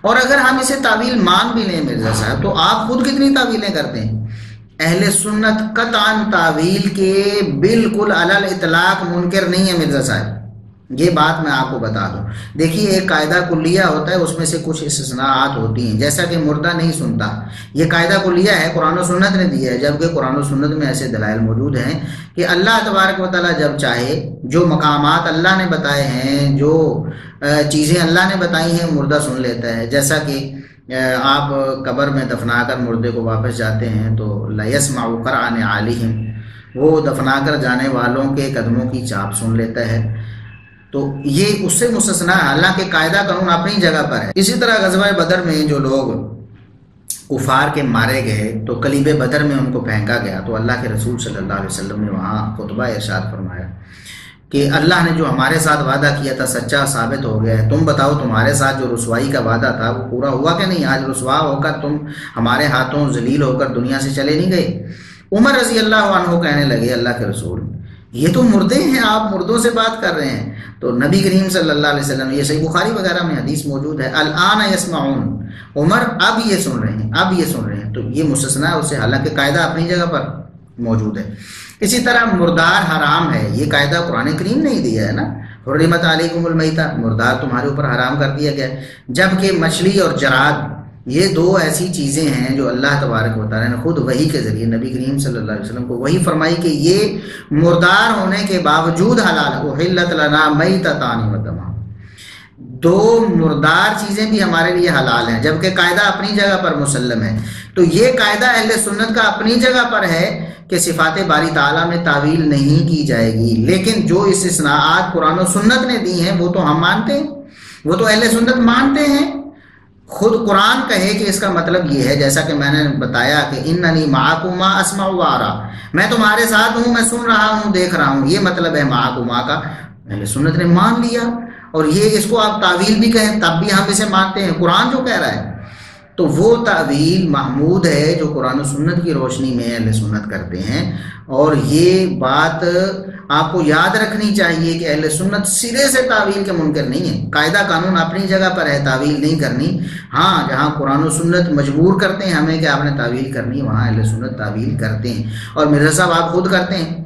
اور اگر ہم اسے تعویل مان بھی لیں مرزا صاحب، تو آپ خود کتنی تعویلیں کرتے ہیں؟ اہل سنت قطعاً تعویل کے بالکل علی الاطلاق منکر نہیں ہے مرزا صاحب، یہ بات میں آپ کو بتا دوں۔ دیکھیے ایک قاعدہ کلیہ ہوتا ہے، اس میں سے کچھ استثناءات ہوتی ہیں، جیسا کہ مردہ نہیں سنتا، یہ قاعدہ کلیہ ہے، قرآن و سنت نے دیا ہے، جبکہ قرآن و سنت میں ایسے دلائل موجود ہیں کہ اللہ تبارک و تعالیٰ جب چاہے، جو مقامات اللہ نے بتائے ہیں، جو چیزیں اللہ نے بتائی ہیں، مردہ سن لیتا ہے۔ جیسا کہ آپ قبر میں دفنا کر مردے کو واپس جاتے ہیں تو لَيَسْمَعُ قَرْعَ نِعَالِهِمْ، وہ دفنا کر جانے والوں کے قدموں کی چاپ سن لیتا ہے، تو یہ اس سے مستثنا ہے، حالانکہ قاعدہ قانون اپنی جگہ پر ہے۔ اسی طرح غزوہ بدر میں جو لوگ کفار کے مارے گئے تو قلیب بدر میں ان کو پھینکا گیا، تو اللہ کے رسول صلی اللہ علیہ وسلم نے وہاں خطبہ ارشاد فرمایا کہ اللہ نے جو ہمارے ساتھ وعدہ کیا تھا سچا ثابت ہو گیا ہے، تم بتاؤ تمہارے ساتھ جو رسوائی کا وعدہ تھا وہ پورا ہوا کہ نہیں؟ آج رسوا ہو کر تم ہمارے ہاتھوں ذلیل ہو کر دنیا سے چلے نہیں گئے؟ عمر رضی اللہ عنہ کہنے لگے اللہ کے رسول یہ تو مردے ہیں، آپ مردوں سے بات کر رہے ہیں؟ تو نبی کریم صلی اللہ علیہ وسلم، یہ صحیح بخاری وغیرہ میں حدیث موجود ہے، الآن یسمعون، عمر اب یہ سن رہے ہیں، اب یہ سن رہے ہیں، تو یہ مستثنا ہے اس سے، حالانکہ قاعدہ اپنی جگہ پر موجود ہے۔ اسی طرح مردار حرام ہے، یہ قاعدہ قرآن کریم نے ہی دیا ہے نا، حرمت علیکم المیتہ، مردار تمہارے اوپر حرام کر دیا گیا ہے، جبکہ مچھلی اور جراد یہ دو ایسی چیزیں ہیں جو اللہ تبارک و تعالیٰ نے خود وحی کے ذریعے نبی کریم صلی اللہ علیہ وسلم کو وحی فرمائی کہ یہ مردار ہونے کے باوجود حلال ہے، احلت لنا میتتان ودم، دو مردار چیزیں بھی ہمارے لیے حلال ہیں، جبکہ قاعدہ اپنی جگہ پر مسلم ہے۔ تو یہ قاعدہ اہل سنت کا اپنی جگہ پر ہے کہ صفات باری تعالیٰ میں تعویل نہیں کی جائے گی، لیکن جو استثناءات قرآن و سنت نے دی ہیں وہ تو ہم مانتے ہیں، وہ تو اہل سنت مانتے ہیں۔ خود قرآن کہے کہ اس کا مطلب یہ ہے، جیسا کہ میں نے بتایا کہ اننی معکم ما اسمع و ارى، میں تمہارے ساتھ ہوں، میں سن رہا ہوں، دیکھ رہا ہوں، یہ مطلب ہے معکم کا، اہل سنت نے مان لیا۔ اور یہ اس کو آپ تعویل بھی کہیں تب بھی ہم اسے مانتے ہیں، قرآن جو کہہ رہا ہے، تو وہ تعویل محمود ہے جو قرآن و سنت کی روشنی میں اہل سنت کرتے ہیں۔ اور یہ بات آپ کو یاد رکھنی چاہیے کہ اہل سنت سرے سے تعویل کے منکر نہیں ہے، قاعدہ قانون اپنی جگہ پر ہے، تعویل نہیں کرنی۔ ہاں جہاں قرآن و سنت مجبور کرتے ہیں ہمیں کہ آپ نے تعویل کرنی، وہاں اہل سنت تعویل کرتے ہیں، اور مرزا صاحب آپ خود کرتے ہیں۔